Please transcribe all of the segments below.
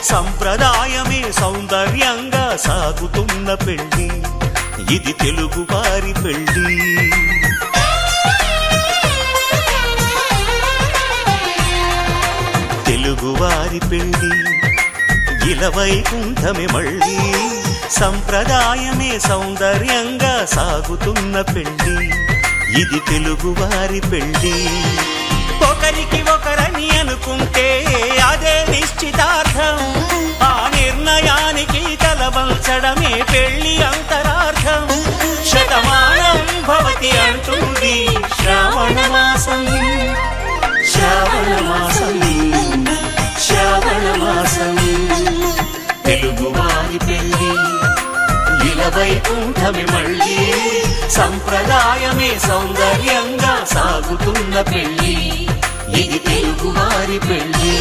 సంప్రదాయమే సౌందర్యంగా సాగుతున్న పెళ్లి ఇది తెలుగువారి పెళ్లి. తెలుగువారి పెళ్లి ఇలవైకుంఠమే మళ్ళీ సంప్రదాయమే సౌందర్యంగా సాగుతున్న పెళ్లి ఇది తెలుగువారి పెళ్లి. ఒకరికి ఒకరని అనుకుంటే అదే నిశ్చితార్థం, ఆ నిర్ణయానికి తలవంచడమే పెళ్లి అంతరార్థం. శతమానం భవతి అంటుంది శ్రావణ మాసం, శ్రావణ మాసం, శ్రావణ మాసం. తెలుగువారి పెళ్లి ఇలవైకుంఠమే మళ్ళీ సంప్రదాయమే సౌందర్యంగా సాగుతున్న పెళ్లి ఇది తెలుగువారి పెళ్లి.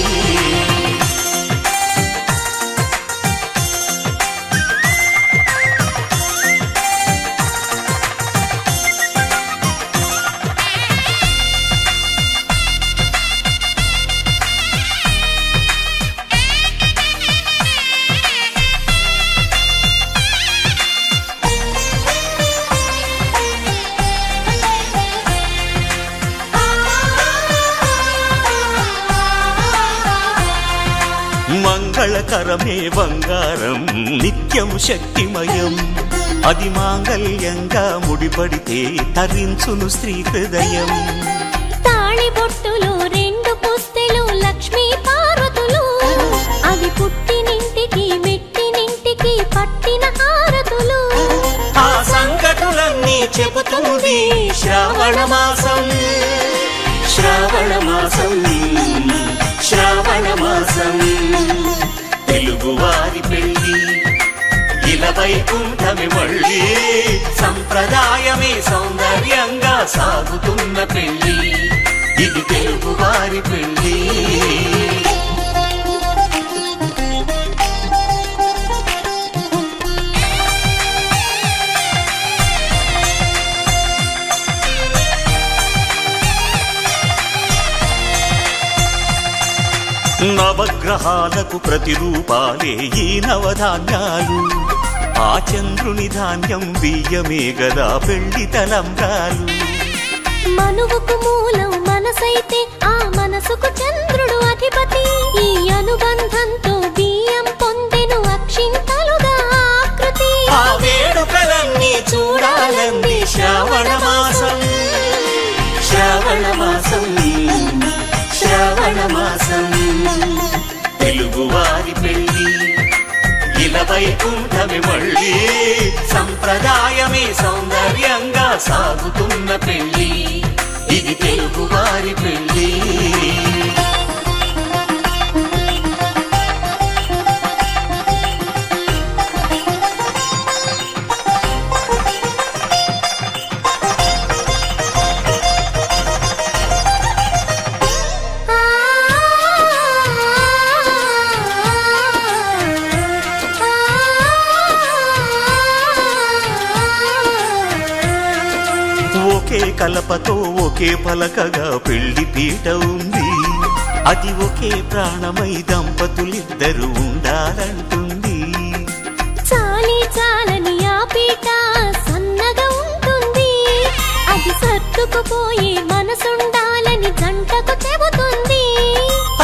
మంగళకరమే బంగారం నిత్యం శక్తిమయం, అది మాంగళ్యంగా ముడిపడితే తరించును స్త్రీ హృదయం. తాళిబొట్టులో రెండు పుస్తెలు లక్ష్మీ పార్వతులు, అవి పుట్టినింటికి మెట్టినింటికి పట్టిన హారతులు. ఆ సంగతులన్నీ చెబుతుంది శ్రావణ మాసం, శ్రావణ మాసం, శ్రావణ మాసం. తెలుగువారి పెళ్లి ఇలవైకుంఠమే మళ్ళీ సంప్రదాయమే సౌందర్యంగా సాగుతున్న పెళ్లి ఇది తెలుగువారి పెళ్లి. నవగ్రహాలకు ప్రతిరూపాలే ఈ నవధాన్యాలు, ఆ చంద్రుని ధాన్యం బియ్యమే గదా పెళ్లి తలంబ్రాలు. మనువుకు మూలం మనసైతే ఆ మనసుకు చంద్రుడు అధిపతి, ఈ అనుబంధంతో బియ్యం పొందెను అక్షింతలుగా ఆకృతి. ఆ వేడుకలన్నీ చూడాలంది శ్రావణ మాసం, శ్రావణ మాసం, శ్రావణ మాసం. తెలుగువారి పెళ్లి ఇలవైకుంఠమే మళ్ళీ సంప్రదాయమే సౌందర్యంగా సాగుతున్న పెళ్లి ఇది తెలుగువారి పెళ్లి. ఒకే కలపతో ఒకే పలకగా పెళ్లి పీట ఉంది, అది ఒకే ప్రాణమై దంపతులిద్దరు ఉండాలంటుంది. చాలి చాలని ఆ పీట సన్నగా ఉంటుంది, అది సర్దుకుపోయే మనసుండాలని జంటకు చెబుతుంది.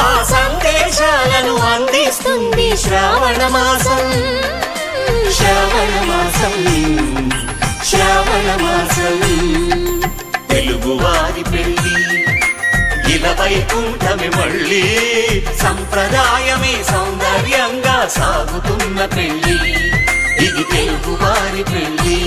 ఆ సందేశాలను అందిస్తుంది శ్రావణ మాసం, శ్రావణ మాసం, శ్రావణ మాసం. తెలుగువారి పెళ్లి ఇలవైకుంఠమే మళ్ళీ సంప్రదాయమే సౌందర్యంగా సాగుతున్న పెళ్లి ఇది తెలుగువారి పెళ్లి.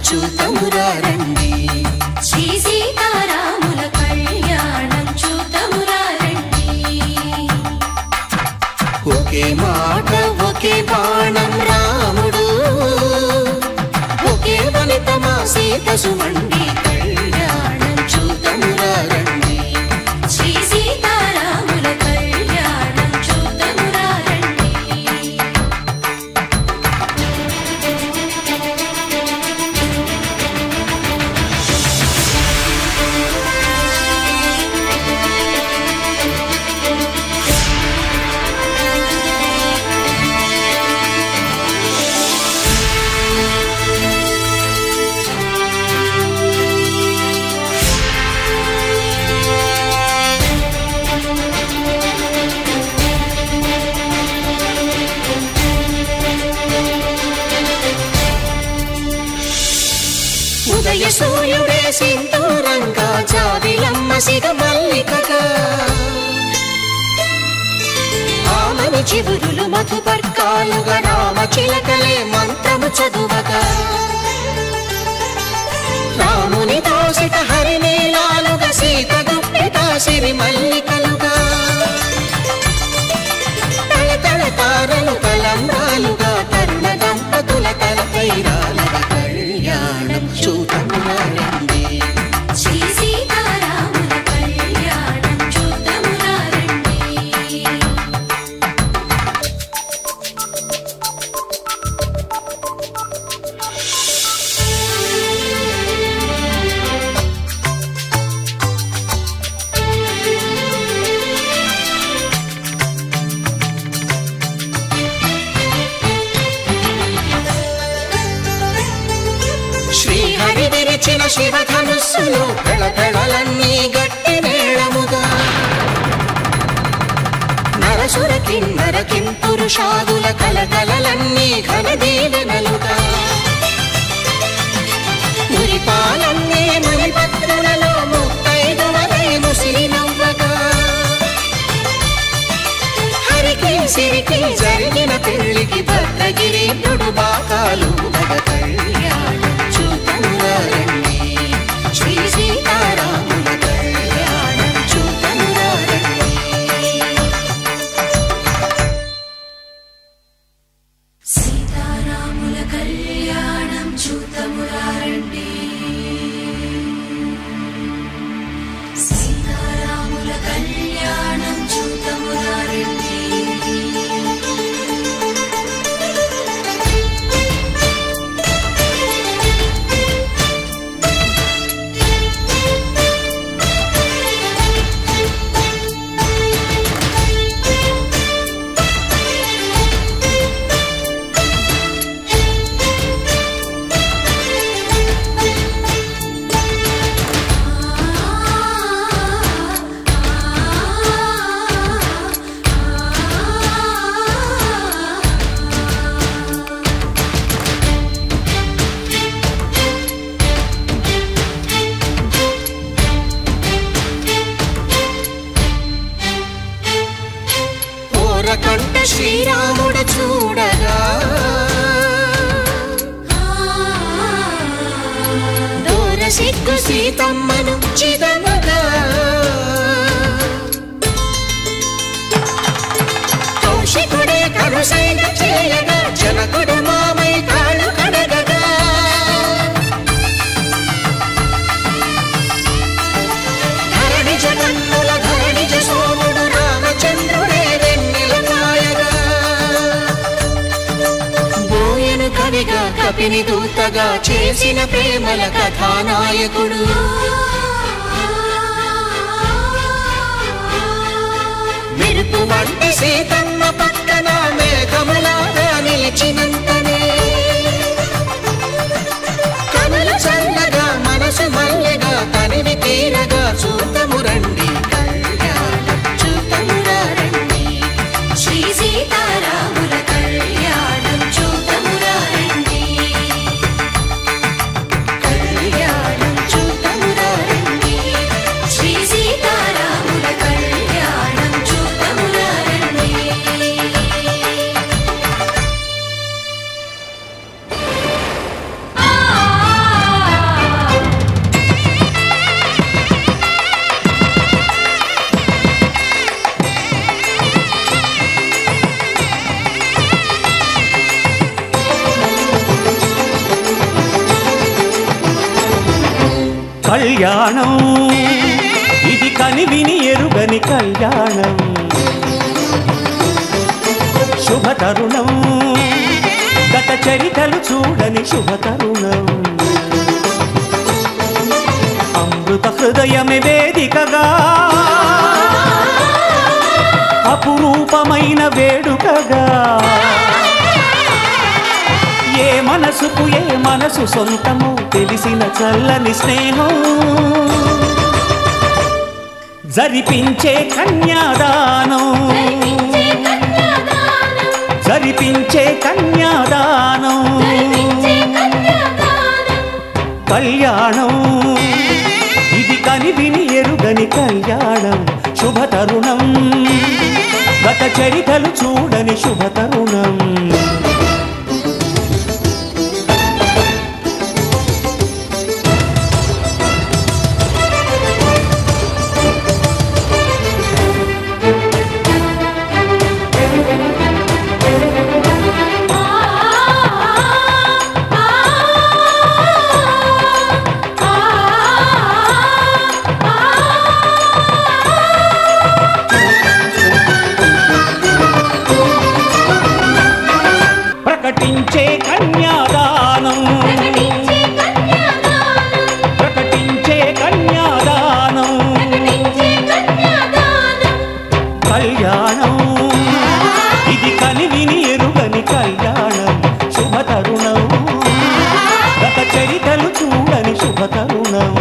చూతమురారండి శ్రీ సీతారాముల కళ్యాణం చూతమురారండి. ఒకే మాట ఒకే బాణం రాముడు, ఒకే వనిత మా సీత పసుమండి కళ్యాణం చూతమురా రండి. శ్రీ సీతారాముల కళ్యాణం చూతమురా రండి. ఉదయ సూర్యుడే సింధూరంగా జాబిలమ్మ సిగ మల్లికగా ఆమని చివురులు మధుపర్కాలుగా రామ చిలకలే మంత్రము చదువగా రాముని దోసిట హరినీలాలుగా సీత గుప్పిట సిరి మల్లికలుగా తలతల తారలు తలంబ్రాలుగా తరుణ దంపతుల తలపైరాలుగా కళ్యాణం చూతమురా రండి. శ్రీ సీతారాముల కళ్యాణం చూతమురా రండి. శ్రీహరి విరిచిన శివధనుస్సులు పెళపెళలన్నీ గట్టి మేళముగా నరసుర కిన్నర కింపురుషాదుల కలకలలన్నీ ఘన దీవెనలుగా మురిపాలన్నీ మురిపత్రులలో ముత్తైదువలై ముసిరి నవ్వగా హరికి సిరికి జరిగిన పెళ్లికి భద్రగిరి బాకాలు కళ్యాణం చూతమురా రండి. శ్రీ సీతారాముల కళ్యాణం చూతమురా రండి. సీతారాముల కళ్యాణం చూతమురా రండి. సీతారాముల కళ్యాణం చూతమురా రండి. కంట శ్రీరాముడు చూడగా దూర సిగ్గు సీతమ్మను చిదమగా కౌశికుడే కరుసైన చేయగా జనకుడు మామై కాళ్ళు కడగగా ధరణి జగన్నుల ధరణిజ సోముడు రామచంద్రుడే కవిగా కపిని దూతగా చేసిన ప్రేమల కథానాయకుడు మెరుపు వంటి సీతమ్మ పక్కన మేఘములాగా నిలిచినంతనే కనుల చల్లగా మనసు మల్లెగా తనివి తీరగా చూతము రండి. కళ్యాణం చూతమురా రండి. శ్రీ సీతారాముల కళ్యాణం చూతమురా రండి. కళ్యాణం చూతమురా రండి. శ్రీ సీతారాముల కళ్యాణం చూతమురా రండి. కళ్యాణం ఇది కనివిని ఎరుగని కళ్యాణం శుభతరుణం గత చరితలు చూడని శుభతరుణం అమృత హృదయమే వేదికగా అపురూపమైన వేడుకగా ఏ మనసుకు ఏ మనసు సొంతమో తెలిసిన చల్లని స్నేహం జరిపించే కన్యాదానం జరిపించే కన్యాదానం కళ్యాణం ఇది కనివిని ఎరుగని కళ్యాణం శుభతరుణం గత చరితలు చూడని శుభతరుణం ప్రకటించే కన్యాదానం ప్రకటించే కన్యాదానం కళ్యాణం ఇది కనివిని ఎరుగని కళ్యాణం శుభతరుణం గత చరితలు చూడని శుభతరుణం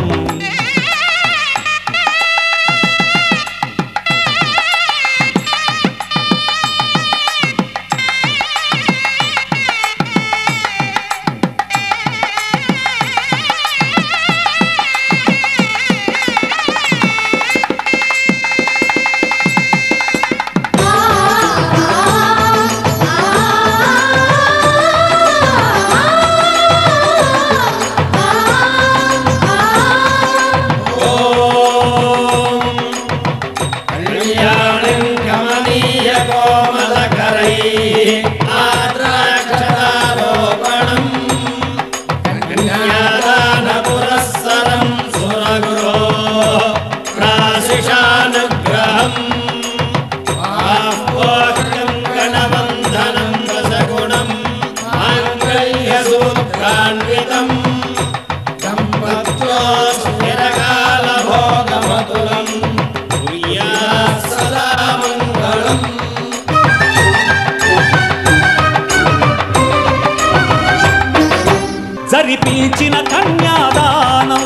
జరిపించిన కన్యాదానం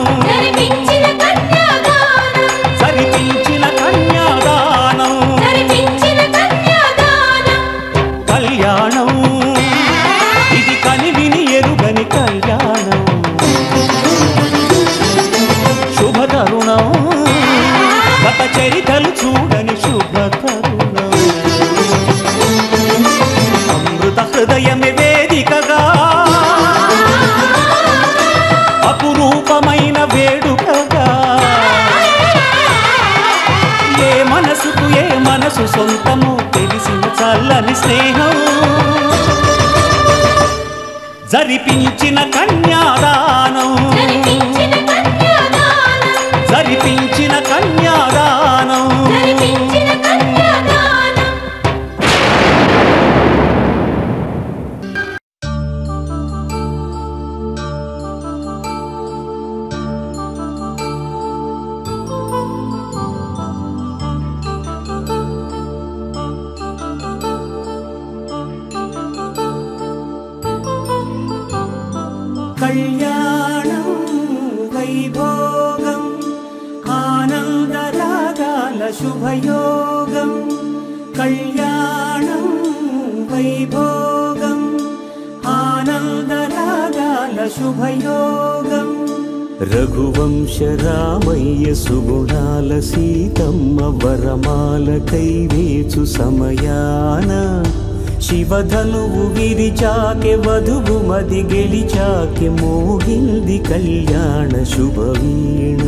జరిపించిన కన్యాదానం కళ్యాణం ఇది కనివిని ఎరుగని కళ్యాణం శుభతరుణం గత చరితలు చూడని శుభతరుణం అమృత హృదయమే వేదికగా అపురూపమైన వేడుకగా ఏ మనసుకు ఏ మనసు సొంతమో తెలిసిన చల్లని స్నేహం జరిపించిన కన్యాదానం జరిపించిన కన్యాదానం కళ్యాణం వైభోగం ఆనందరాగాల శుభయోగం కళ్యాణం వైభోగం ఆనందరాగాల శుభయోగం రఘువంశ రామయ్య సుగుణాల సీతమ్మ వరమాల కైవేచు సమయాన శివధనువు విరిచాకె వధువు మది గెలిచాకె మోగింది కళ్యాణ శుభవీణ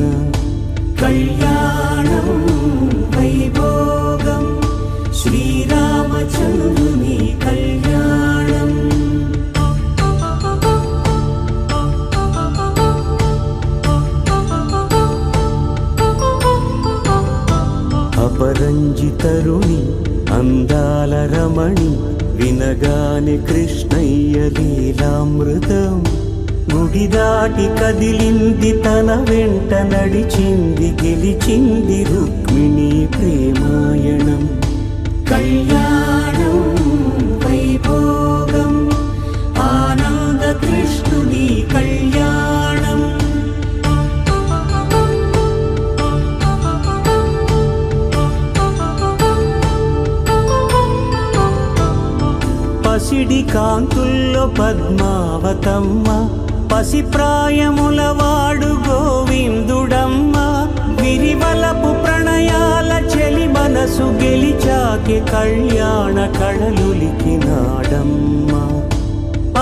కళ్యాణం వైభోగం శ్రీరామచంద్రుని కళ్యాణం అపరంజి తరుణి అందాల రమణి వినగానే కృష్ణయ్య లీలామృతం గుడి దాటి కదిలింది తన వెంట నడిచింది గెలిచింది రుక్మిణి ప్రేమాయణం కళ్యాణం వైభోగం ఆనంద కృష్ణుని కళ్యాణం పసిడి కాంతుల్లో పద్మావతమ్మ పసిప్రాయముల వాడు గోవిందుడమ్మ విరివలపు ప్రణయాల చెలి మనసు గెలిచాకే కళ్యాణ కళలులికినాడమ్మ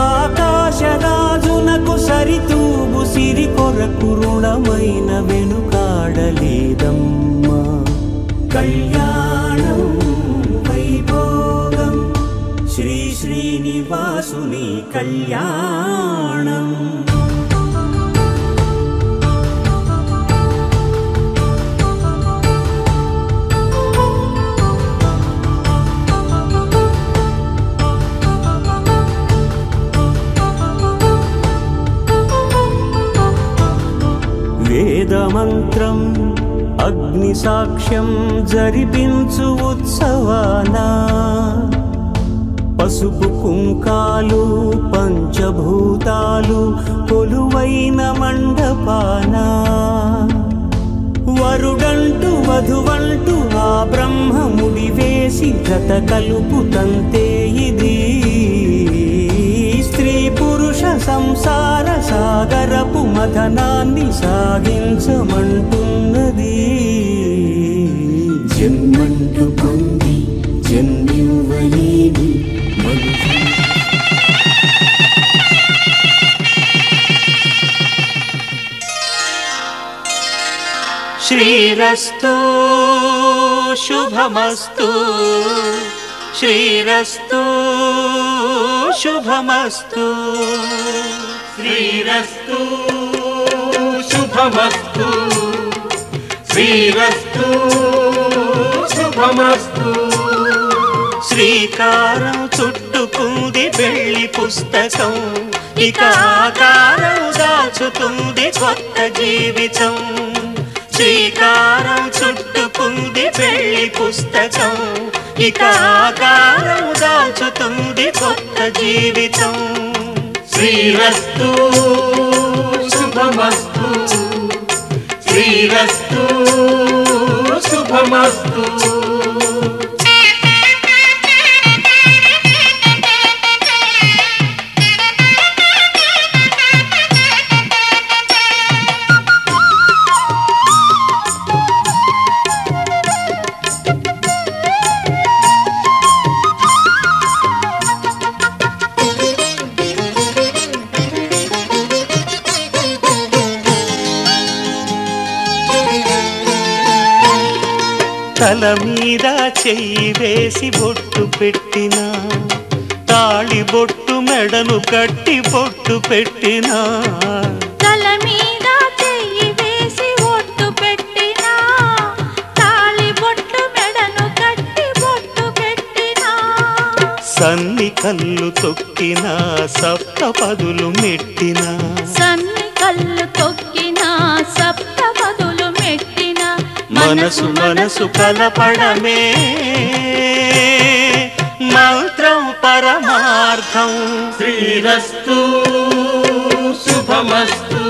ఆకాశరాజునకు సరితూగు సిరి కొరకు రుణమైన వెనుకాడలేదమ్మా కళ్యాణం వైభోగం శ్రీ శ్రీనివాసుని కళ్యాణం వేదమంత్రం అగ్ని సాక్ష్యం జరిపించు ఉత్సవానా పసుపు కుంకాలు పంచభూతాలు కొలువైన మండపాన వరుడంటూ వధువంటూ ఆ బ్రహ్మముడి వేసి జత కలుపుతంతే ఇది స్త్రీ పురుష సంసార సాగరపు మథనాన్ని సాగించమంటున్నది జన్మంటూ పొంది జన్మివ్వలేని శ్రీరస్తు శుభమస్తు శ్రీరస్తు శుభమస్తు శ్రీరస్తు శుభమస్తు శ్రీరస్తు శుభమస్తు శ్రీకారం చుట్టుకుంది పెళ్లి పుస్తకం ఇక ఆకారం దాచుతుంది కొత్త జీవితం శ్రీకారం చుట్టుకుంది పెళ్లి పుస్తకం ఇక ఆకారం దాచుతుంది కొత్త జీవితం శ్రీరస్తు శుభమస్తు శ్రీరస్తు శుభమస్తు తల మీద చెయ్యి వేసి బొట్టు పెట్టినా తాళి బొట్టు మెడను కట్టి బొట్టు పెట్టినా తల మీద చెయ్యి వేసి బొట్టు పెట్టినా తాళి బొట్టు మెడను కట్టి బొట్టు పెట్టినా సన్ని కళ్ళు తొక్కినా సప్త పదులు మెట్టినా సన్ని కళ్ళు తొక్కినా సప్త పదులు మెట్టినా మనసు మనసు కలపడమే మంత్రం పరమార్థం శ్రీరస్తు శుభమస్తు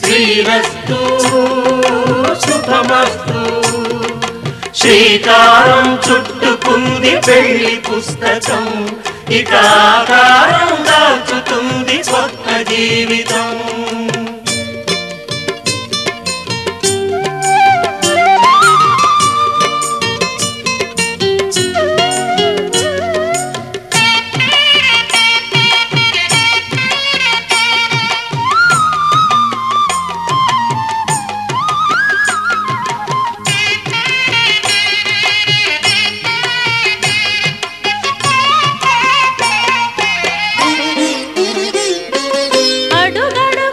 శ్రీరస్తు శుభమస్తు శ్రీకారం చుట్టుకుంది పెళ్లి పుస్తకం ఇక ఆకారం దాచుతుంది కొత్త జీవితం అడుగడు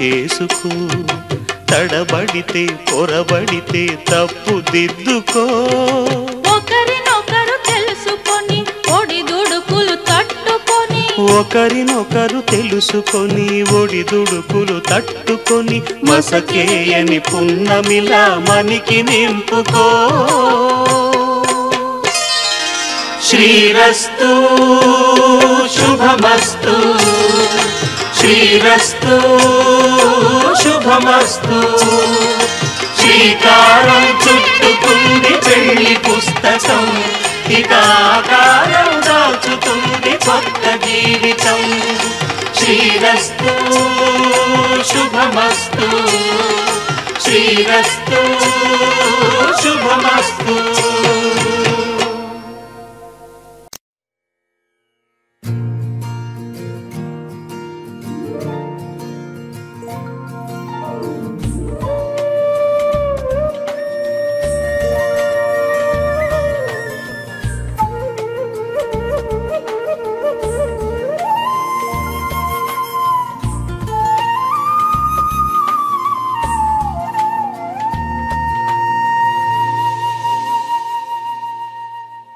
చేసుకో, తడబడితే పొరబడితే తప్పు దిద్దుకో. ఒకరినొకరు తెలుసుకొని ఒడిదుడుకులు తట్టుకొని, ఒకరినొకరు తెలుసుకొని ఒడిదుడుకులు తట్టుకొని, మసకేయని పున్నమిలా మనికి నింపుకో. శ్రీరస్తు శుభమస్తు, శ్రీరస్తు శుభమస్తు. శ్రీకారం చుట్టుకుంది పెళ్లి పుస్తకం, ఇక ఆకారం దాచుతుంది కొత్త జీవితం. శ్రీరస్తు శుభమస్తు, శ్రీరస్తు శుభమస్తు.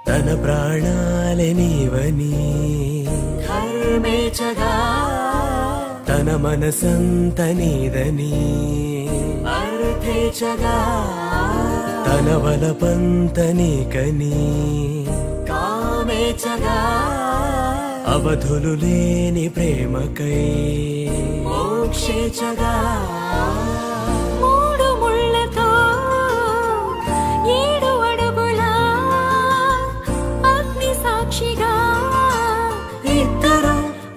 తన ప్రాణాలే నీవని ధర్మేచగా తన మనసంత నీదని అర్థేచగా తన వలపంత నీకని కామేచగా అవధులు లేని ప్రేమకై మోక్షేచగా మూడు ముళ్ళతో 7 అడుగుల అగ్ని సాక్షిగా ఇద్దరు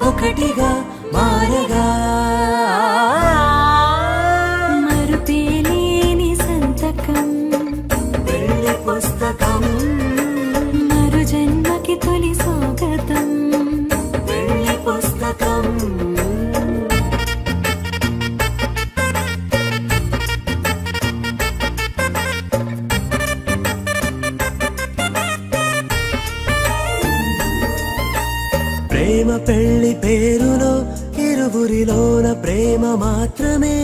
ఒకటిగా మారగా మరుపేలేని సంతకం పెళ్లి పుస్తకం మరు జన్మకి తొలి స్వాగతం పెళ్లి పుస్తకం. ప్రేమ పెళ్లి పేరులో ఇరువురిలోన ప్రేమ మాత్రమే,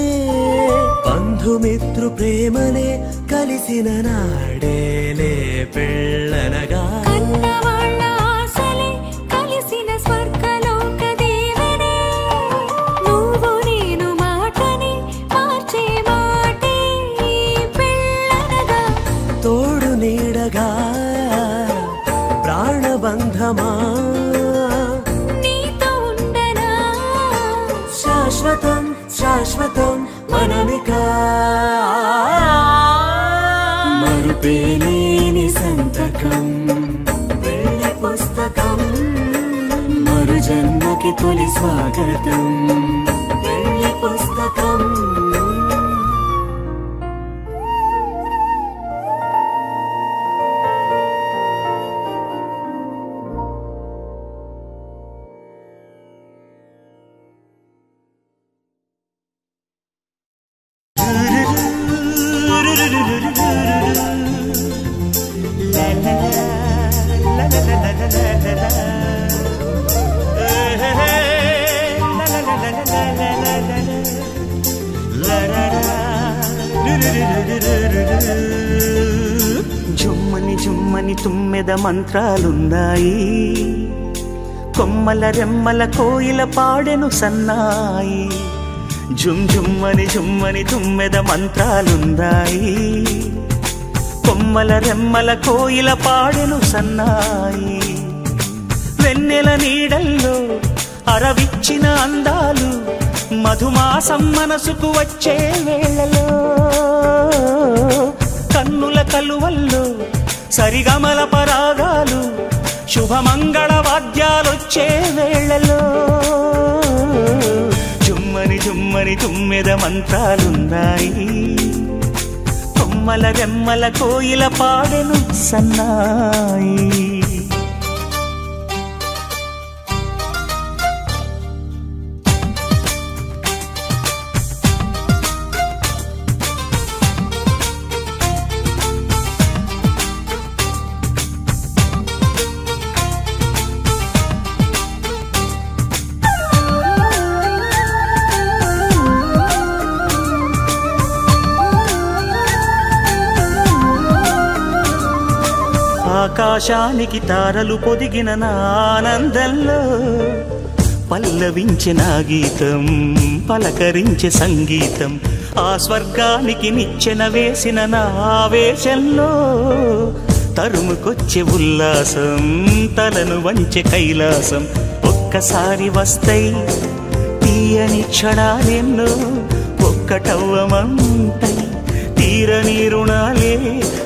బంధుమిత్రు ప్రేమనే కలిసిన నాడేలే పెళ్ళనగా. కన్నవాళ్ళ ఆశలే కలిసిన స్వర్గలోక దేవనే, నువ్వు నేను మాటని మార్చే మాటే పెళ్ళనగా. తోడు నీడగా ప్రాణబంధమా నీతో ఉండనా శాశ్వతం శాశ్వతం మనమిక. మరుపేలేని సంతకం పెళ్లి పుస్తకం మరు జన్మకి తొలి స్వాగతం పెళ్లి పుస్తకం. జుమ్మని జుమ్మని తుమ్మెద మంత్రాలున్నాయి, కొమ్మల రెమ్మల కోయిల పాడెను సన్నాయి. జుమ్ జుమ్మని జుమ్మని తుమ్మెద మంత్రాలున్నాయి, కొమ్మల రెమ్మల కోయిల పాడెను సన్నాయి. వెన్నెల నీడల్లో అరవిచ్చిన అందాలు మధుమాసం మనసుకు వచ్చే వేళలో, కన్నుల కలువల్లో సరిగమల పరాగాలు శుభమంగళ వాద్యాలొచ్చే వేళలో. జుమ్మని జుమ్మని తుమ్మెద మంత్రాలున్నాయి, కొమ్మల రెమ్మల కోయిల పాడెను సన్నాయి. ఆకాశానికి తారలు పొదిగిన నా ఆనందంలో పల్లవించే నా గీతం, పలకరించే సంగీతం. ఆ స్వర్గానికి నిచ్చెన వేసిన నా ఆవేశంలో తరుముకొచ్చే ఉల్లాసం, తలను వంచే కైలాసం. ఒక్కసారి వస్తాయి తీయని క్షణాలెన్నో, ఒక్కటవ్వమంతై తీరని రుణాలే.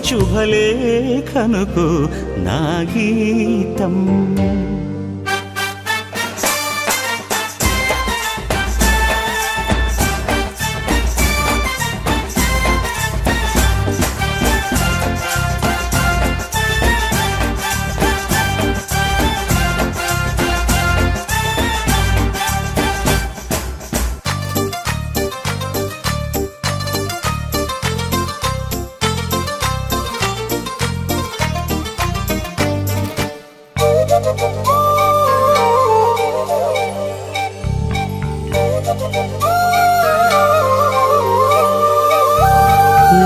శుభలేఖనుకు నా గీతం.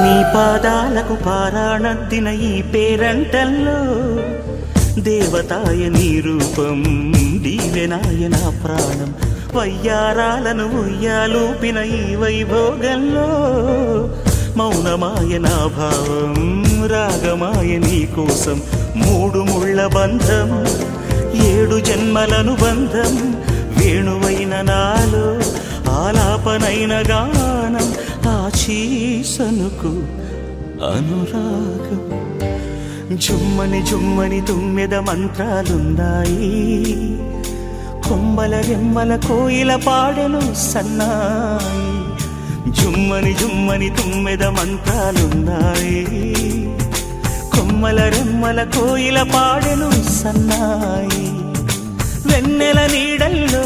నీ పాదాలకు పారాణద్దిన ఈ పేరంటల్లో దేవతాయ నీ రూపం, దీవెనాయ నా ప్రాణం. వయ్యారాలను ఉయ్యాలూపిన ఈ వైభోగంలో మౌనమాయ నా భావం, రాగమాయ నీ కోసం. 3 ముళ్ళ బంధం, 7 జన్మలను బంధం. వేణువైన నాలో ఆలాపనైన గానం, ఆశీసనుకు అనురాగం. జుమ్మని జుమ్మని తుమ్మెద మంత్రాలున్నాయి, కొమ్మల రెమ్మల కోయిల పాడెను సన్నాయి. జుమ్మని జుమ్మని తుమ్మెద మంత్రాలున్నాయి, కొమ్మల రెమ్మల కోయిల పాడెను సన్నాయి. వెన్నెల నీడల్లో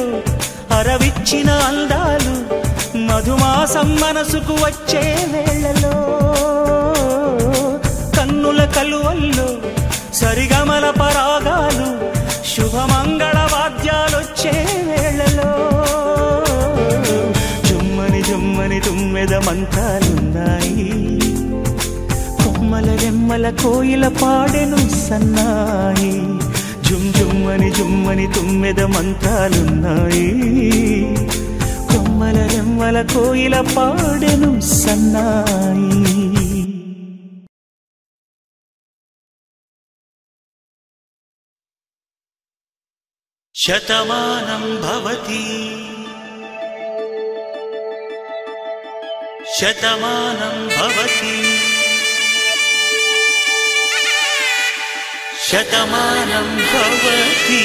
అరవిచ్చిన అందాలు, మధుమాసం మనసుకు వచ్చే వేళలో కన్నుల కలువల్లో సరిగమల పరాగాలు, శుభమంగళ వాద్యాలొచ్చే వేళలో. జుమ్మని జుమ్మని తుమ్మెద మంత్రాలున్నాయి, కొమ్మల రెమ్మల కోయిల పాడెను సన్నాయి. జుమ్ జుమ్మని జుమ్మని తుమ్మెద మంత్రాలున్నాయి, కొమ్మల రెమ్మల కోయిల పాడెను సన్నాయి. శతమానం భవతి శతమానం భవతి శతమానం భవతి.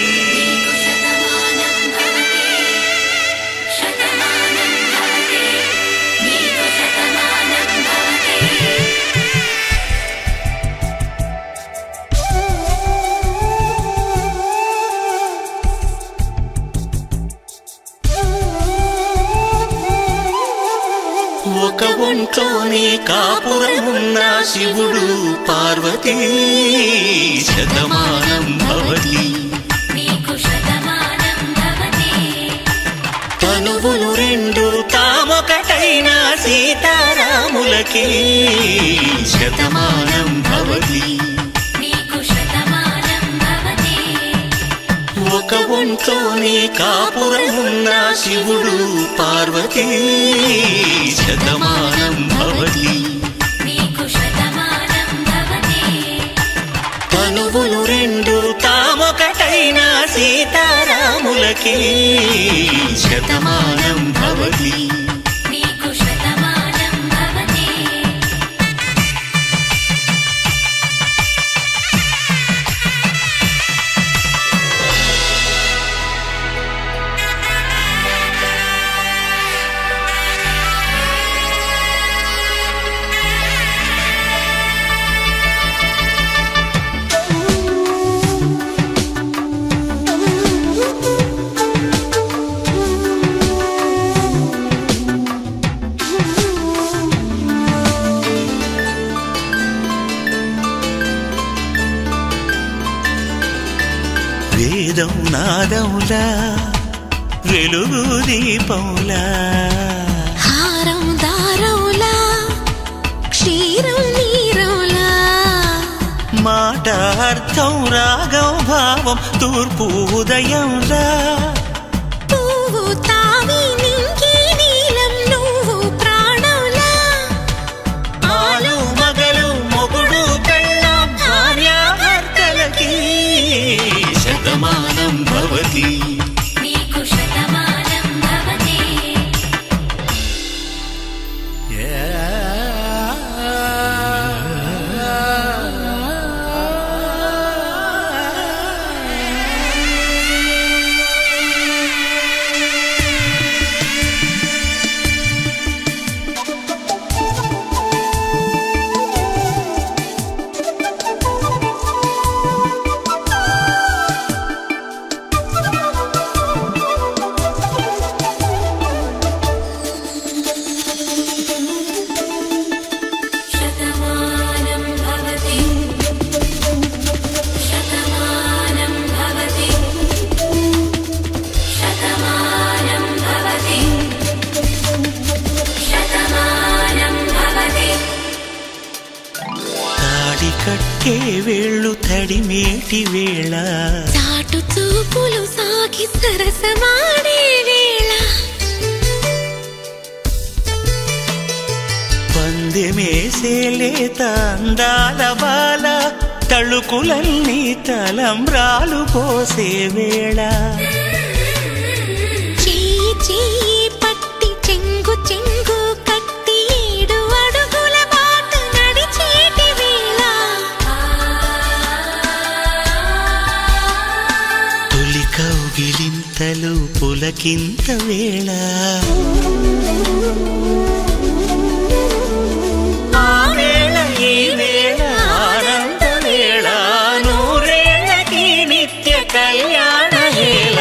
ఒక ఒంట్లోనే కాపురమున్న శివుడు పార్వతీ, శతమానం భవతి. తనువులు 2 తామొకటైన సీతారాములకి, శతమానం భవతి. ఒక ఒంట్లోనే కాపురమున్న శివుడు పార్వతీ, శతమానం భవతి. తనువులు 2 తామొకటైన సీతారాములకి, శతమానం భవతి. వేదం నాదములా, వెలుగు దీపములా, హారం దారములా, క్షీరం నీరములా, మాట అర్థం రాగం భావం తూర్పు ఉదయంలా పువ్వు తావి నింగి నీలం నువ్వు ప్రాణంలా ఆలు మగలు మొగుడు పెళ్ళాం భార్యాభర్తలకి శతమానం భవతి నీకు శతమానం భవతి కట్టే వేళ్ళు తడిమేటి వేళ చాటు చూపులు సాగి సరసమాడే వేళ పందెమేసే లేత అందాల బాల తళుకులన్నీ తలంబ్రాలు పోసే వేళ చెయ్యి చెయ్యి పట్టి చెంగు చెంగు కట్టి 7 అడుగుల బాట నడిచేటి వేళ తొలి కౌగిలింతలు పులకింత వేళ ఆ వేళ ఈ వేళ ఆనంద వేళ నూరేళ్ళకి నిత్య కళ్యాణ వేళ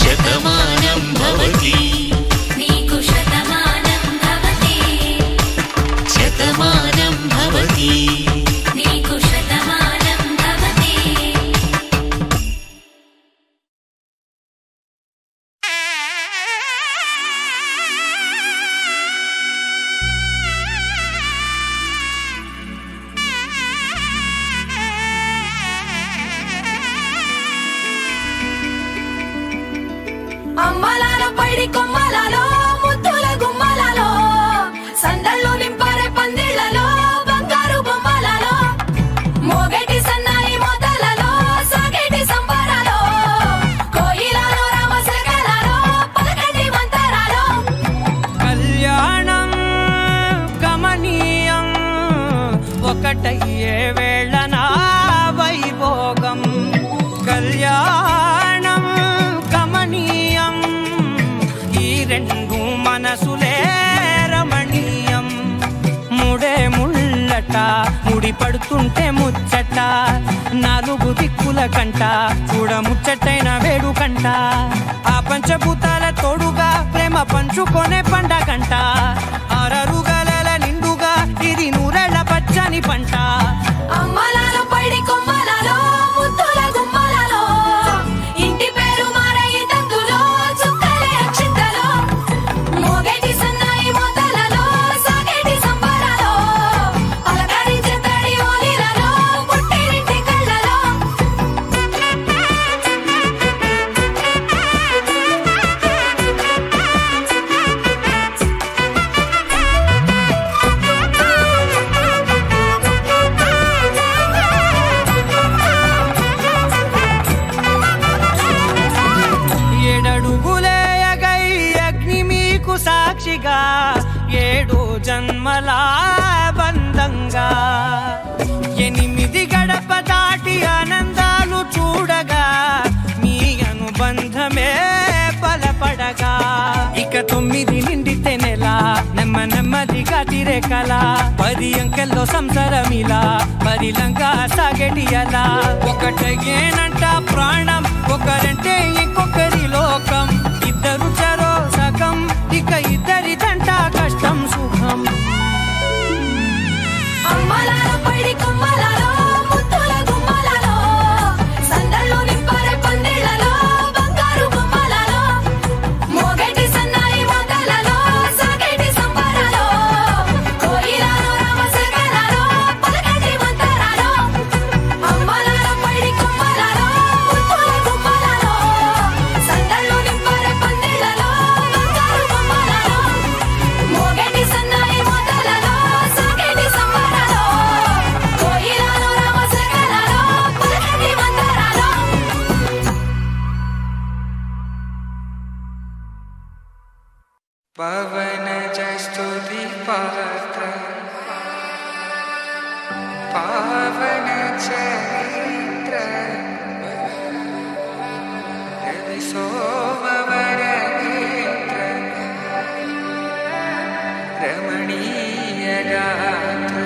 శతమానం భవతి నీకు శతమానం భవతి శతమానం భవతి నీకు శతమానం భవతి అమ్మలాలో పైడి కొమ్మలలో ముద్దుల గుమ్మలలో సందళ్ళు నింపారే పందిళ్లలో బంగారు బొమ్మలలో మోగేటి సన్నాయి మోతలలో సాగేటి సంబరాలో కోయిలలో రామశకలలో పలకటి మంతరాలో కళ్యాణం గమనీయం ఒకటయ్యే వేళ నా వైభోగం కళ్యాణం గమనీయం ఈ రెండు మనసులే రమణీయం ముడే ముళ్ళట ముడి పడుతుంటే ముచ్చట 4 దిక్కుల కంట చూడ ముచ్చటైన వేడుకంట ఆ పంచభూతాల తోడుగా ప్రేమ పంచుకొనే పండగంట 6 గలల నిండుగా ఇది 100 పచ్చని పంట అమ్మలాలో పైడి కొమ్మలలో ముద్దుల గుమ్మలలో ఇంటి పేరు మారయి తందులో చుక్కలే అక్షింతలో మోగేటి సన్నాయి మోతలలో సాగేటి సంబరాలో అలకరించే తడి ఓలిలలో పుట్టినింటి కళ్ళలో ఏడడుగులేయగై అగ్ని మీకు సాక్షిగా 7 జన్మల బంధంగా 8 గడప దాటి ఆనందాలు చూడగా మీ అనుబంధమే బలపడగా ఇక 9 నిండితే నెల నెమ్మదిగా తిరే కల 10 అంకెల్లో సంసారమిలా పరిలంగా సాగేటి అలా ఒకటేనంట ప్రాణం ఒకరంటే ఇంకొకరి లోకం ఇద్దరు చరో సగం ఇక ఇద్దరిదంట కష్టం సుఖం అమ్మలాలో పైడి కొమ్మలలో ముద్దుల గుమ్మలలో సందళ్ళు నింపారే పందిళ్లలో బంగారు బొమ్మలలో మోగేటి సన్నాయి మోతలలో సాగేటి సంబరాలో కోయిలలో రామశకలలో పలకటి మంతరాలో అమ్మలాలో पावन चरित्र रवि सोमवर नेत्र रमणीय गात्र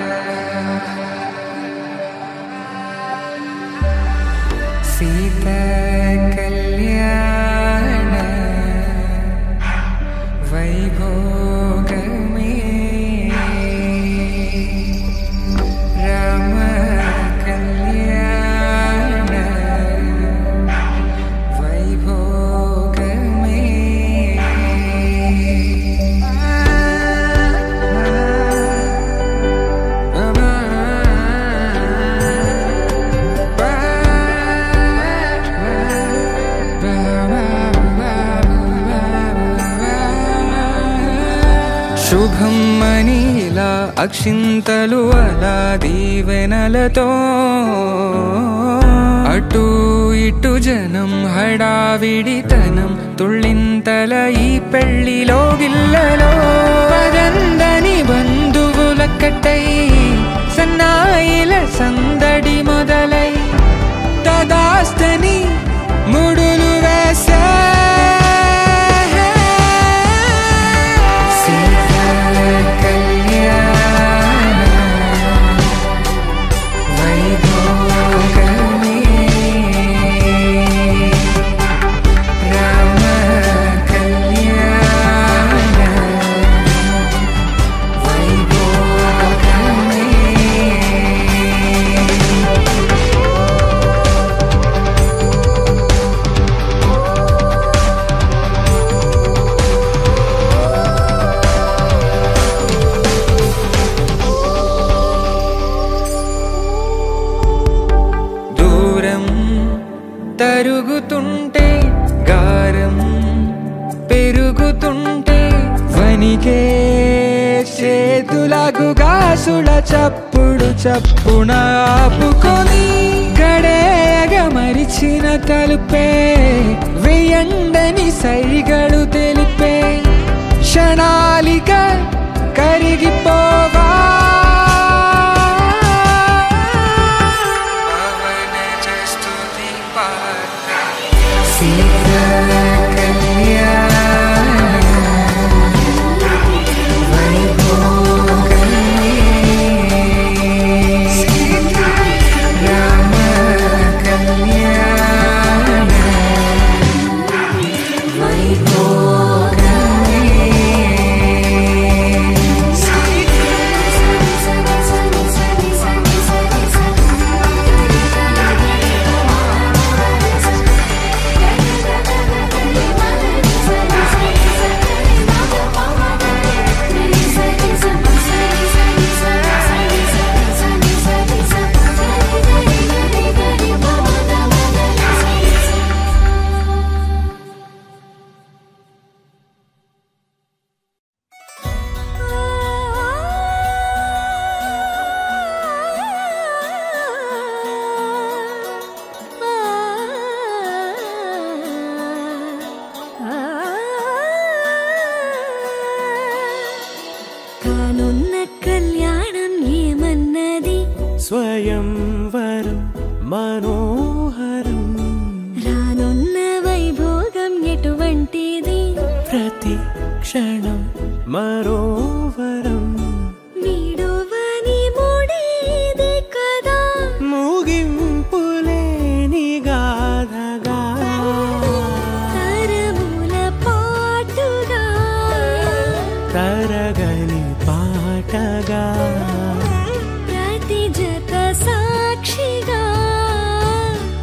सीता कल्याण वैभोग में राम कल्याण वैभोग శుభం మనీలా అక్షింతలు అలా దీవెనలతో అటు ఇటు జనం హడావిడితనం తుళ్ళింతల ఈ పెళ్లిలో గిల్లలో పదందని బంధువుల కట్టై సన్నాయిల సందడి మొదలై తదాస్తని ముడులు వేసే తరుగుతుంటే గారం పెరుగుతుంటే వనికే చేతులకు గాసుల చప్పుడు చప్పున ఆపుకొని గడేయగ మరిచిన తలుపే వేయండని సైగడు తెలిపే క్షణాలిక కరిగిపోవా స్వయంవరం మనోహరం రానున్న వైభోగం ఎటువంటిది ప్రతి క్షణం మరోవరం వీడువని ముడిది కదా ముగింపులేని గాథగా తరముల పాటుగా తరగని పాటగా సాక్షిగా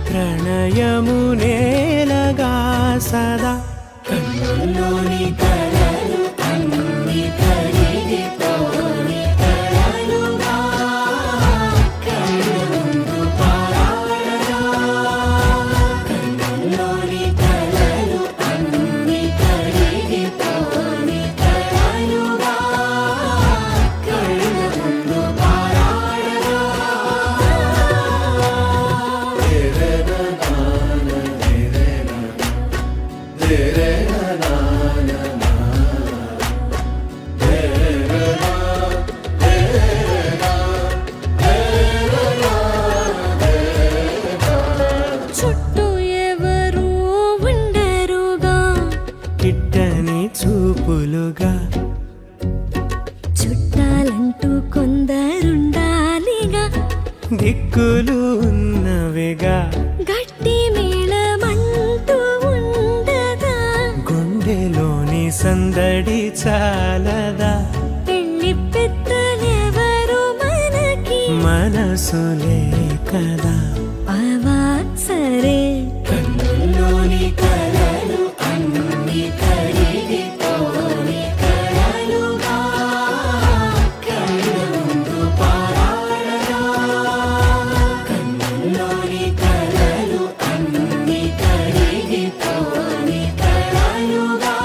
ప్రణయము నేలగా సదా కన్నుల్లోని కలలు అన్ని కరిగిపోని కలలుగా కన్నుందు పారాడగా కన్నుల్లోని కలలు అన్ని కరిగిపోని కలలుగా కన్నుందు పారాడగా దిక్కులు ఉన్నవిగా గట్టి మేళమంటూ ఉండగా గుండెలోని సందడి చాలదా పెళ్లి పెద్దలెవరు మనకి మనసులే కదా అవా సరే కన్నుల్లోని కలలు అన్ని కరిగిపోని కలలుగా కళ్ళ ముందు పారాడగా కన్నుల్లోని కలలు అన్ని కరిగిపోని కలలుగా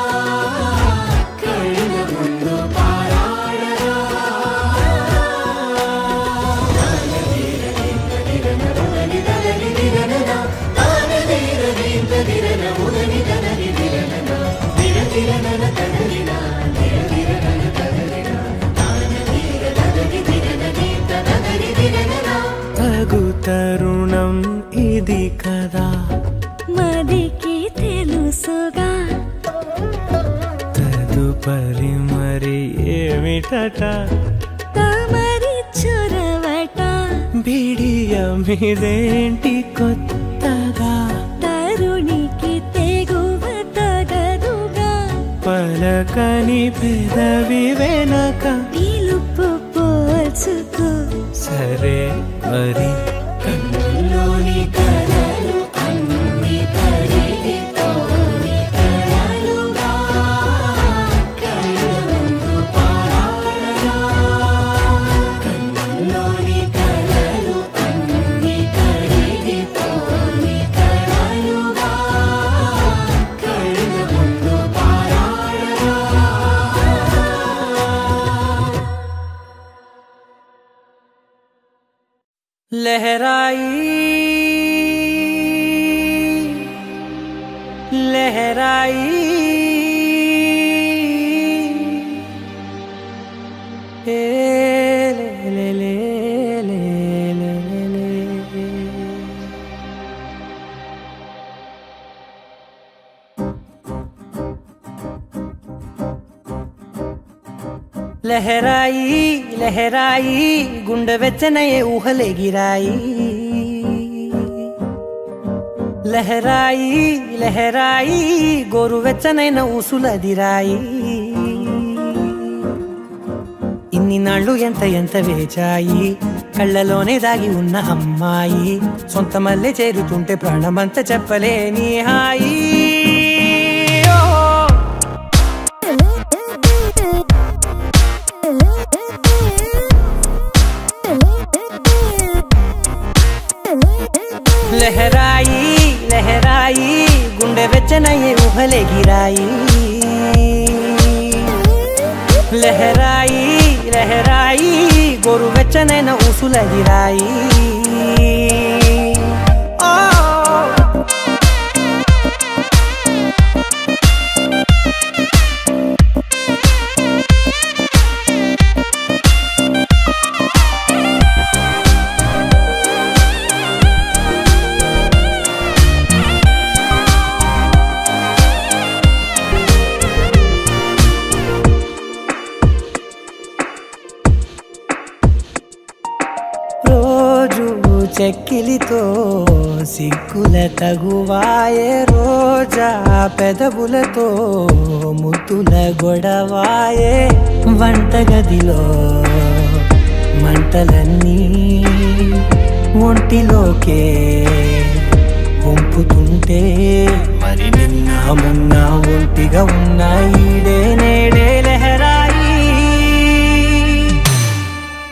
కళ్ళ ముందు పారాడగా తగు తరుణం ఇది కదా మదికి తెలుసుగా తదుపరి మరి ఏమిటట తమరి చొరవట బిడియమిదేంటి కొత్తగా తరుణికి తెగువ తగదుగా పలకని పెదవి వెనక పిలుపు పోల్చుకో సరే మరి కన్నుల్లోని కలలు అన్ని కరిగిపోని కలలుగా కళ్ళ ముందు పారాడగా కన్నుల్లోని కలలు అన్ని కరిగిపోని కలలుగా కళ్ళ ముందు పారాడగా लहराई लहराई ए ले ले ले ले ले ले లహరాయి లహరాయి గుండె వెచ్చనయే ఊహలే గిరాయి లహరాయి లహరాయి గోరు వెచ్చనైన ఊసులదిరాయి ఇన్ని నాళ్ళు ఎంత ఎంత వేచాయి కళ్ళలోనే దాగి ఉన్న అమ్మాయి సొంత మల్లె చేరుతుంటే ప్రాణమంతా చెప్పలేని హాయి లహరాయి లహరాయి గుండె వెచ్చనయ్యే ఊహలే గిరాయి లహరాయి లహరాయి గోరు వెచ్చనైన ఊసులదిరాయి చెక్కిలితో సిగ్గుల తగువాయే రోజా పెదవులతో ముద్దుల గొడవాయే వంటగదిలో మంటలన్నీ ఒంటిలోకే వంపుతుంటే మరి నిన్న మొన్న ఒంటిగా ఉన్న ఈడే నేడే లహరాయి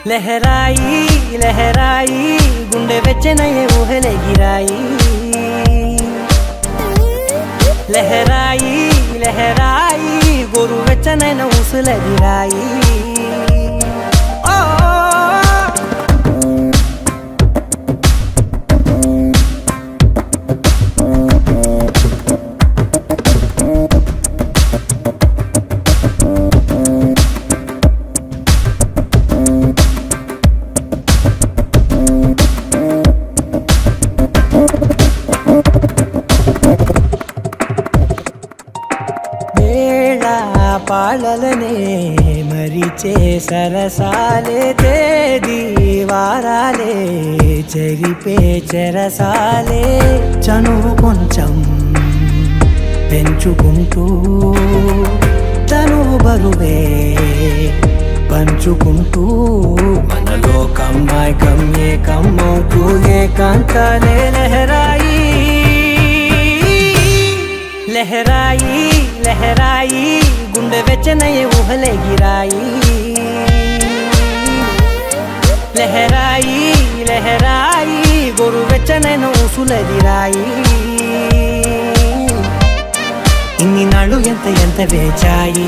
లహరాయి లహరాయి గుండె వెచ్చనయ్యే ఊహలే గిరాయి లహరాయి లహరాయి గోరు వెచ్చనైన ఊసులదిరాయి పాళలనే మరి నడిచే సరసాలే తేదీ వారాలే చెరిపే చెరసాలే చనువు కొంచెం పెంచుకుంటూ తనువు బరువే పంచుకుంటూ మనలో కమ్మాయి కమ్మే కమ్మవుతూ ఏకాంతాలే లహరాయి లహరాయి లహరాయి గుండె వెచ్చనయ్యే ఊహలే గిరాయి లహరాయి లహరాయి గొరు వెచ్చనైన ఊసులెదిరాయి ఇన్ని నాళ్ళు ఎంత ఎంత వేచాయి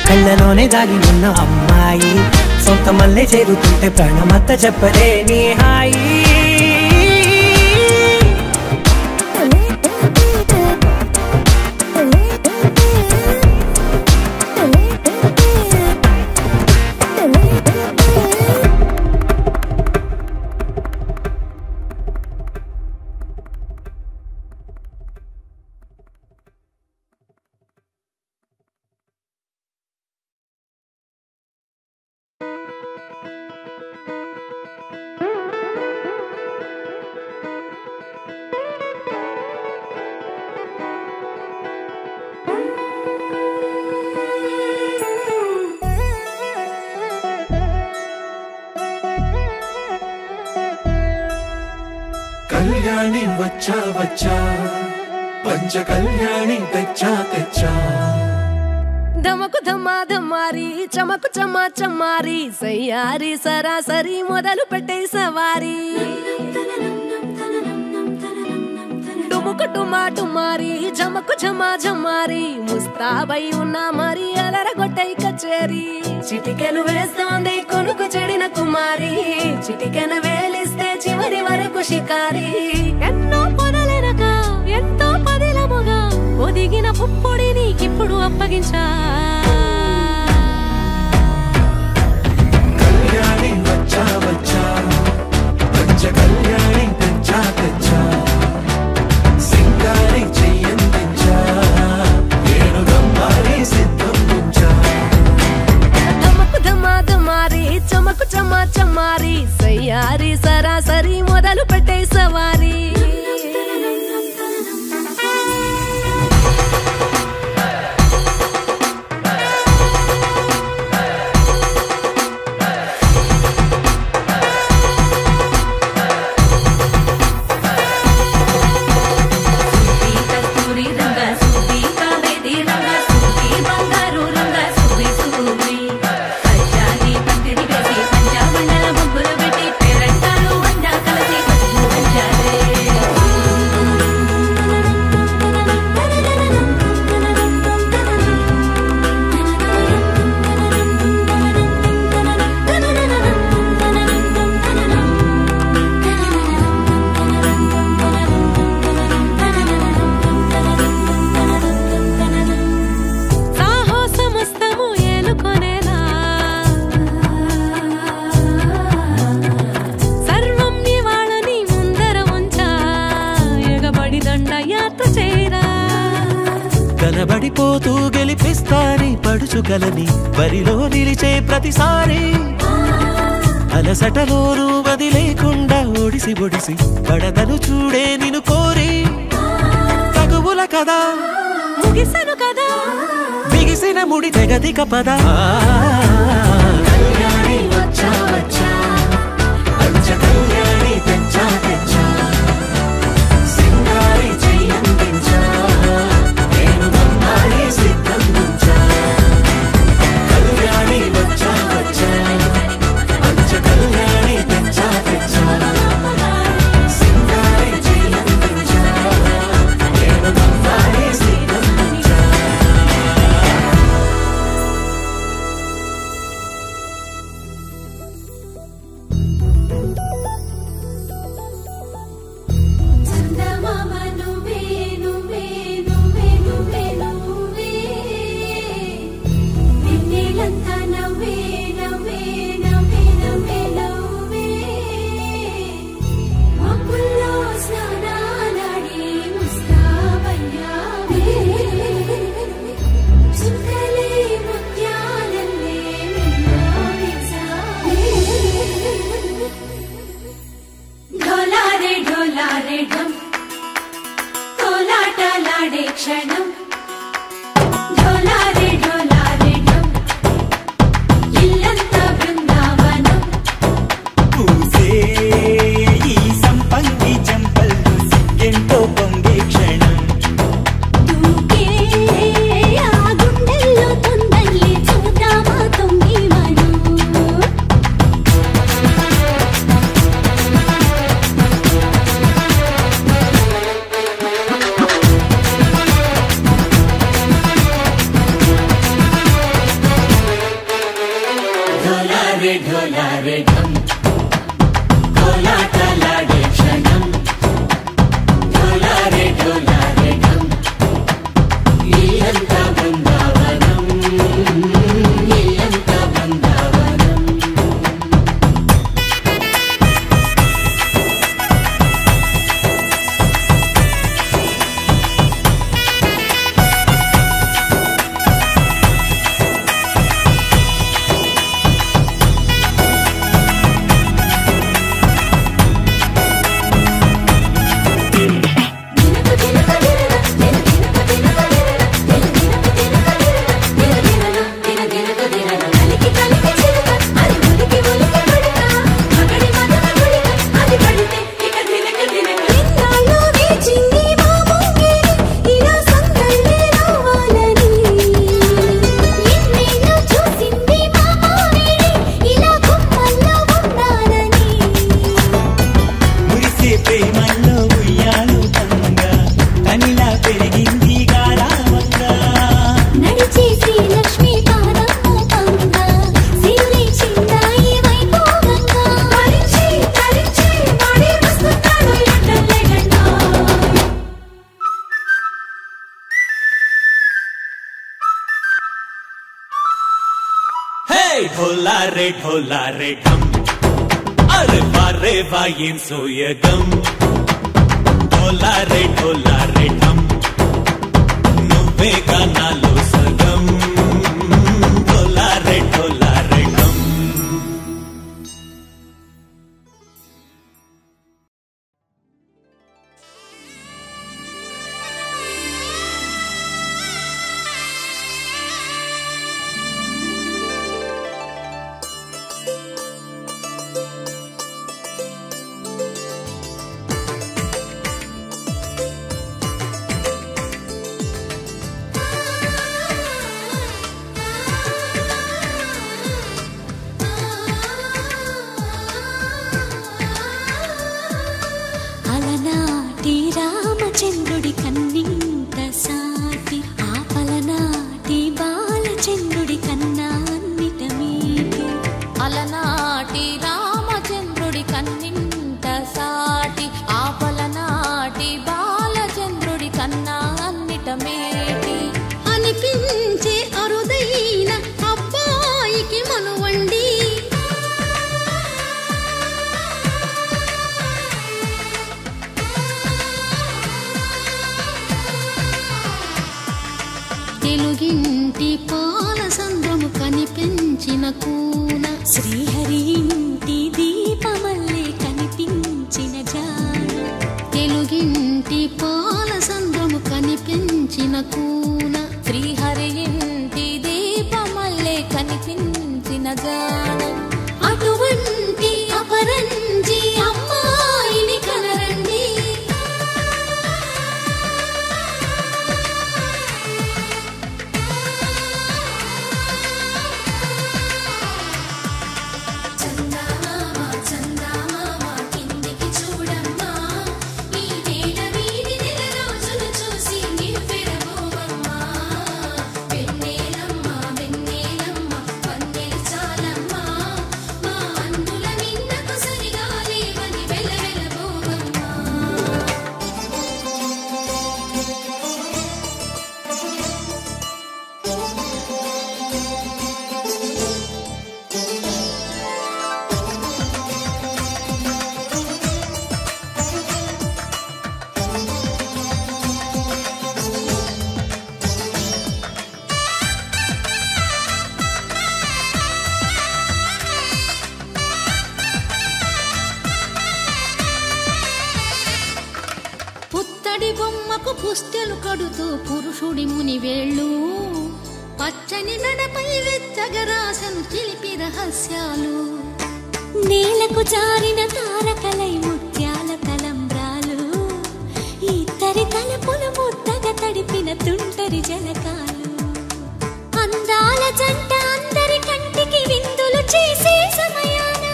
కళ్ళలోనే దాగి ఉన్న అమ్మాయి సొంత మల్లె చేరుతుంటే ప్రాణమంతా చెప్పలేని హాయి కళ్యాణి వచ్చా వచ్చా పంచ కళ్యాణి తెచ్చా తెచ్చా ధమకు ధమా ధమారి చమకు చమా చమారి సయ్యారి సరాసరి మొదలు పెట్టే సవారి డుముకు టుమా టుమారి జమకు ఝమా ఝమారి ముస్తాబై ఉన్నా మరి అలరగొట్టై కచేరి చిటికెను వేస్తోంది కొనుకు చెడిన కుమారి చిటికెను వేలిస్తే చివరి వరకు షికారి ఎన్నో పొదలెనక ఎంతో పదిలముగా ఒదిగిన పుప్పొడి నీకిప్పుడు అప్పగించా కళ్యాణి వచ్చా వచ్చా పంచ కళ్యాణి తెచ్చా తెచ్చా సింగారి చెయ్యందించా ఏను గమ్మారి సిద్ధం ఉంచా ధమకు ధమా ధమారి చమకు చమా చమారి సయ్యారి సరాసరి మొదలు పెట్టే సవారి కనబడిపోతూ గెలిపిస్తాని పడుచుగలని బరిలో నిలిచే ప్రతిసారి అలసటలోనూ వదిలేకుండా ఒడిసి ఒడిసి పడతను చూడే నిన్ను కోరి తగువుల కదా ముగిసను కదా బిగిసిన ముడి తెగదిక పద కళ్యాణి వచ్చా వచ్చా పంచ కళ్యాణి తెచ్చా తెచ్చా సింగారి చెయ్యందించా ఏను గమ్మారి సిద్ధం ఉంచా కళ్యాణి వచ్చా వచ్చా పంచ కళ్యాణి తెచ్చా తెచ్చా సింగారి చెయ్యందించా ఏను గమ్మారి సిద్ధం ఉంచా ఢోలారే ఢం కోలాటలాడే క్షణం ఢోలారే ఢోలారే ఢం ఇల్లంతా బృందావనం పూసే ఈ సంపంగి జంపల్లు సిగ్గెంతో పొంగే క్షణం దూకే ఆ గుండెల్లో తొందల్లి చూద్దామా తొంగి మనం ఢోలారే ఢోలారే ఢం కోలాటలాడే క్షణం ఢోలారే ఢోలారే ఢం ఇల్లంతా బృందావనం ఇల్లంతా బృందావనం మురిసే ప్రేమల్లో ఉయ్యాలు తంగా కనిలా పెరిగింది గారావంగా నడిచే శ్రీలక్ష్మి పాదమ్మ పంగా సిరి చిందాయి వైభోగంగా తరించి తరించి వాడి వస్తున్నాడు ఎట్టలే గంటా హే ఢోలారే ఢోలారే ఢం అరే వారే వాయిన్ సోయగం ఢోలారే ఢోలారే ఢం నువ్వే గానాలో సగం ఢోలారే ఢోలారే ఢం అలనాటి రామచంద్రుడి కన్నింత సాటి ఆపలనాటి బాలచంద్రుడి కన్నా అన్నిట మీటి అలనాటి రామచంద్రుడి కన్నింత సాటి ఆపలనాటి బాలచంద్రుడి కన్నా అన్నిట మేటి అనిపించే అరుదైన అబ్బాయికి మనువండి తెలుగింటి పాల సంద్రము కనిపించిన కూన శ్రీహరి ఇంటి దీపమల్లే కనిపించిన జాన తెలుగింటి పాల సంద్రము కనిపించిన కూన శ్రీహరి ఇంటి దీపమల్లే కనిపించిన జానం అటువంటి అపరంజి అమ్మాయిని కనరండి చందమామ చందమామ కిందికి చూడమ్మా ఈ వేళ వీడి నెల రోజులు చూసి నివ్వెరబోవమ్మ పుత్తడి బొమ్మకు పుస్తెలు కడుతూ పురుషుడి ముని వేళ్ళు పచ్చని మెడపై వెచ్చగరాసను చిలిపి రహస్యాలు నేలకు జారిన తారకలై ముత్యాల తలంబ్రాలు ఇద్దరి తలపులు ముద్దగా తడిపిన తుంటరి జలకాలు అందాల జంట అందరి కంటికి విందులు చేసే సమయాన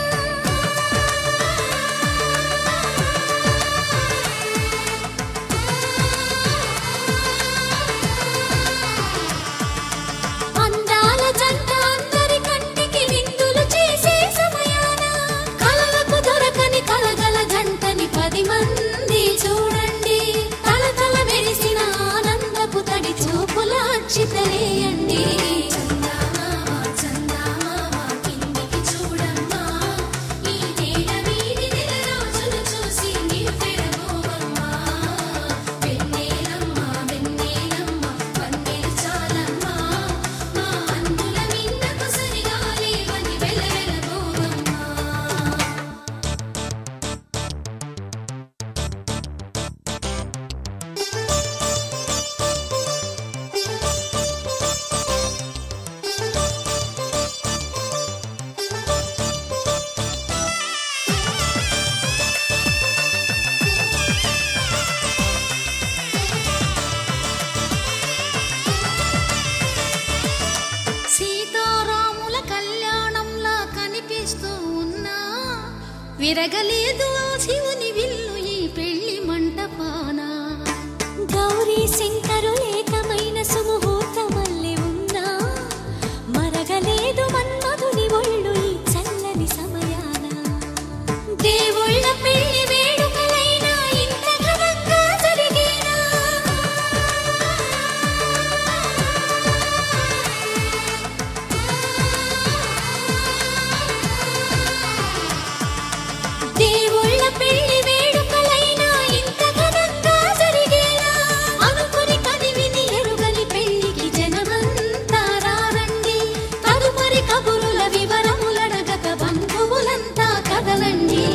అందాల జంట అందరి కంటికి విందులు చేసే సమయాన కలలకు దొరకని కలగల జంటని 10 మంది చూడండి తల తల మెరిసిన ఆనందపు తడి చూపుల అచ్చితలేయండి సీతారాముల కళ్యాణంలా కనిపిస్తూ ఉన్నా విరగలేదు ఆ శివుని విల్లు ఈ పెళ్లి మంటపాన గౌరీ శంకరు ఏకమైన సుముహూర్తమల్లె ఉన్నా మరగలేదు మన్మధుని ఒళ్ళు ఈ చల్లని సమయాన దేవుళ్ళ పెళ్లి వేడుకలైనా ఇంత ఘనంగా జరిగేనా దేవుళ్ళ పెళ్లి వేడుకలైనా ఇంత ఘనంగా జరిగేలా అనుకుని కదివిని ఎరుగని పెళ్లికి జనమంతా రారండి తదుపరి కబురుల వివరములడగక బంధువులంతా కదలండి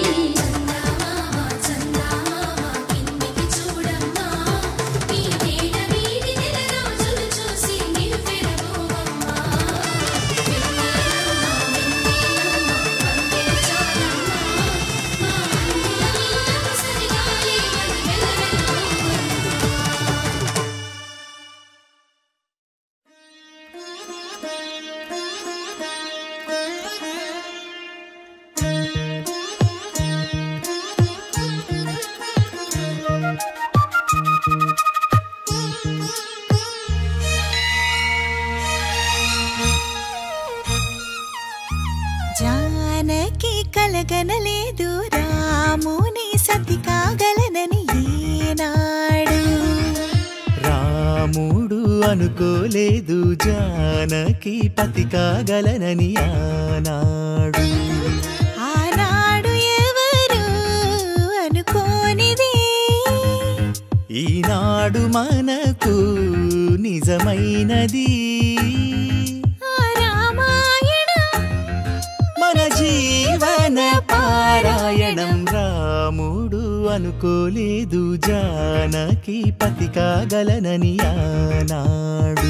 జానకి కలగనలేదు రాముని సతి కాగలనని ఈనాడు రాముడు అనుకోలేదు జానకి పతి కాగలనని ఆనాడు ఆనాడు ఎవరు అనుకోనిది ఈనాడు మనకు నిజమైనది మన జీవన పారాయణం రాముడు అనుకోలేదు జానకి పతి కాగలనని ఆనాడు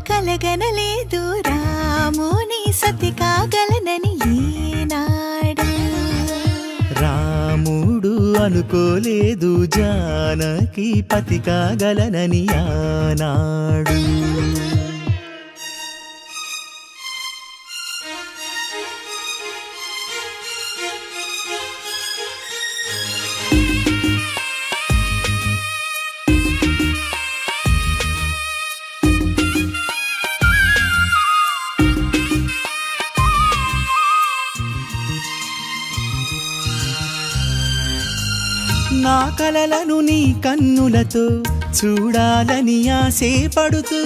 కలగనలేదు రాముని సతి కాగలనని ఈనాడు రాముడు అనుకోలేదు జానకి పతి కాగలనని ఆనాడు. నా కలలను నీ కన్నులతో చూడాలని ఆశపడుతూ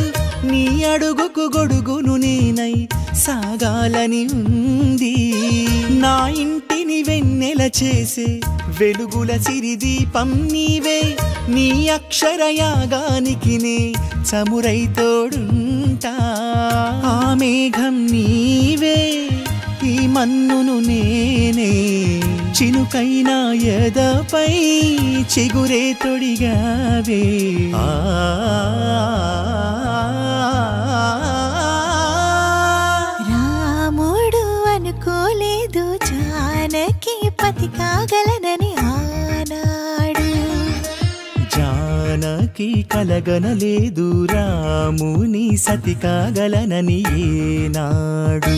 నీ అడుగుకు గొడుగును నేనై సాగాలని ఉంది. నా ఇంటిని వెన్నెల చేసే వెలుగుల సిరిదీపం నీవే. నీ అక్షరయాగానికి నే చమురై తోడుంటా. ఆ మేఘం నీవే, ఈ మన్నును నేనే. చినుకైనా ఎదపై చిగురే తొడిగావే. రాముడు అనుకోలేదు జానకి పతి కాగలనని ఆనాడు. జానకి కలగనలేదు రాముని సతి కాగలనని ఏనాడు.